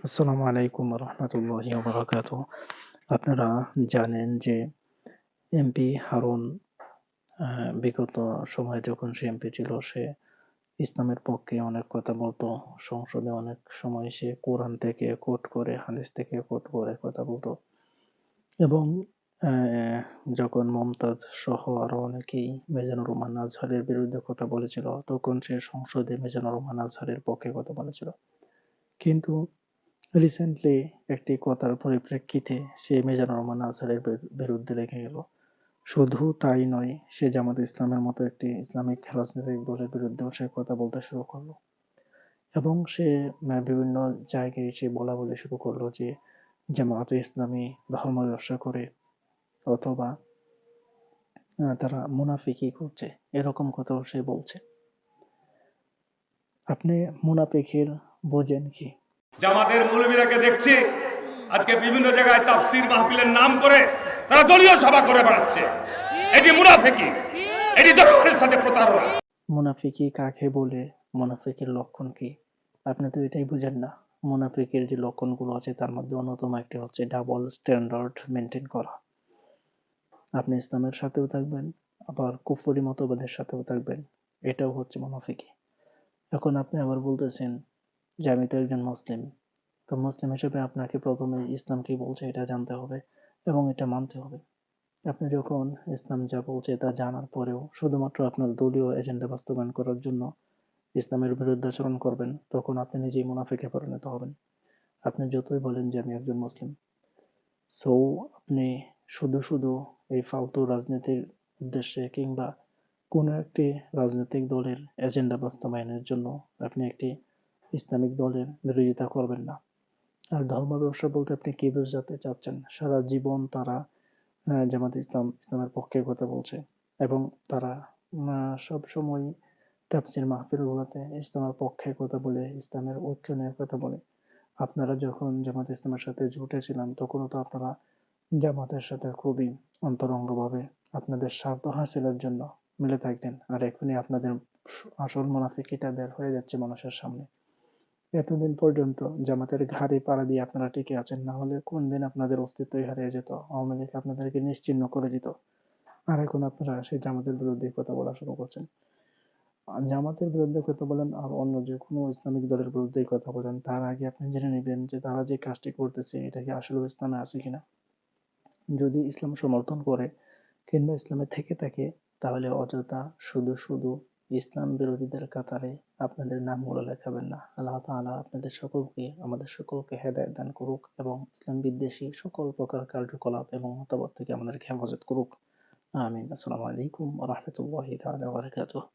আসসালামু আলাইকুম রহমতুল্লাহি বারাকাতুহ। আপনারা জানেন যে এমপি হারুন বিগত সময়ে যখন সে এমপি ছিল সে ইসলামের পক্ষে অনেক কথা বলতো। সংসদে অনেক সময় সে কোরআন থেকে কোট করে হাদিস থেকে কোট করে কথা বলতো এবং যখন মমতাজ সহ আরো অনেকেই মিজানুর রহমান আজহারের বিরুদ্ধে কথা বলেছিল তখন সে সংসদে মিজানুর রহমান আজহারের পক্ষে কথা বলেছিল। কিন্তু রিসেন্টলি একটি কথার পরিপ্রেক্ষিতে সে মিজানুর রহমান আজহারের বিরুদ্ধে লেগে গেল। শুধু তাই নয়, সে জামাত ইসলামের মতো একটি ইসলামিক রাজনৈতিক দলের বিরুদ্ধেও সে কথা বলতে শুরু করলো এবং সে বিভিন্ন জায়গায় সে বলা বলে শুরু করলো যে জামাত ইসলামী ধর্ম ব্যবসা করে অথবা তারা মুনাফিকি করছে, এরকম কথাও সে বলছে। আপনি মুনাফিকের বোঝেন কি? জামাতের মৌলবীরাকে দেখছি আজকে বিভিন্ন জায়গায় তাফসীর মাহফিলের নাম করে তারা দলীয় সভা করে বেড়াচ্ছে। এটি মুনাফিকি, এটি জনগণের সাথে প্রতারণা। মুনাফিকি কাকে বলে? মুনাফিকের লক্ষণ কি? আপনি তো এটাই বুঝেন না। মুনাফিকের যে লক্ষণগুলো আছে তার মধ্যে অন্যতম একটি হচ্ছে ডাবল স্ট্যান্ডার্ড মেনটেন করা। আপনি ইসলামের সাথেও থাকবেন, আবার কুফরি মতবাদের সাথেও থাকবেন, এটাও হচ্ছে মুনাফিকি। এখন আপনি আবার বলতেছেন যে আমি তো একজন মুসলিম, তো মুসলিম হিসেবে আপনাকে প্রথমে ইসলাম কি বলছে এটা জানতে হবে এবং এটা মানতে হবে। আপনি যখন ইসলাম যা বলছে তা জানার পরেও শুধুমাত্র আপনার দলীয় এজেন্ডা বাস্তবায়ন করার জন্য ইসলামের বিরুদ্ধাচরণ করবেন, তখন আপনি নিজেই মুনাফিকে পরিণত হবেন। আপনি যতই বলেন যে আমি একজন মুসলিম, সো আপনি শুধু শুধু এই ফালতু রাজনীতির উদ্দেশ্যে কিংবা কোনো একটি রাজনৈতিক দলের এজেন্ডা বাস্তবায়নের জন্য আপনি একটি ইসলামিক দলের বিরোধিতা করবেন না। আর ধর্ম ব্যবসা বলতে আপনি কি বোঝাতে চাচ্ছেন? সারা জীবন তারা জামাত ইসলামের পক্ষে কথা বলছে এবং তারা সব সময় তাফসীর মাহফিলগুলোতে ইসলামের পক্ষে কথা বলে, ইসলামের ঐক্য নিয়ে কথা বলে। আপনারা যখন জামাত ইসলামের সাথে জুটেছিলেন তখনও তো আপনারা জামাতের সাথে খুবই অন্তরঙ্গভাবে আপনাদের স্বার্থ হাসিলের জন্য মিলে থাকতেন, আর এখনই আপনাদের আসল মুনাফিকিটা বের হয়ে যাচ্ছে মানুষের সামনে। এতদিন পর্যন্ত জামাতের ঘাড়ে পাড়া দিয়ে আপনারা টিকে আছেন, না হলে কোন দিন আপনাদের অস্তিত্বই হারিয়ে যেত, আওয়ামী লীগ আপনাদেরকে নিশ্চিহ্ন করে দিত। আর এখন আপনারা সেই জামাতের বিরুদ্ধে কথা বলা শুরু করছেন। আর জামাতের বিরুদ্ধে কথা বলেন আর অন্য যে কোনো ইসলামিক দলের বিরুদ্ধেই কথা বলেন, তার আগে আপনি জেনে নেবেন যে তারা যে কাজটি করতেছে এটা কি আসলে ইসলামে আছে কিনা। যদি ইসলাম সমর্থন করে কিংবা ইসলামে থেকে থাকে, তাহলে অযথা শুধু শুধু ইসলাম বিরোধীদের কাতারে আপনাদের নামগুলো লেখাবেন না। আল্লাহ তাআলা আপনাদের সকলকে, আমাদের সকলকে হেদায়েত দান করুক এবং ইসলাম বিদ্বেষী সকল প্রকার কার্যকলাপ এবং মতামত থেকে আমাদেরকে হেফাজত করুক। আমিন। আসসালামু আলাইকুম ওয়া রাহমাতুল্লাহি তাআলা ওয়া বারাকাতুহু।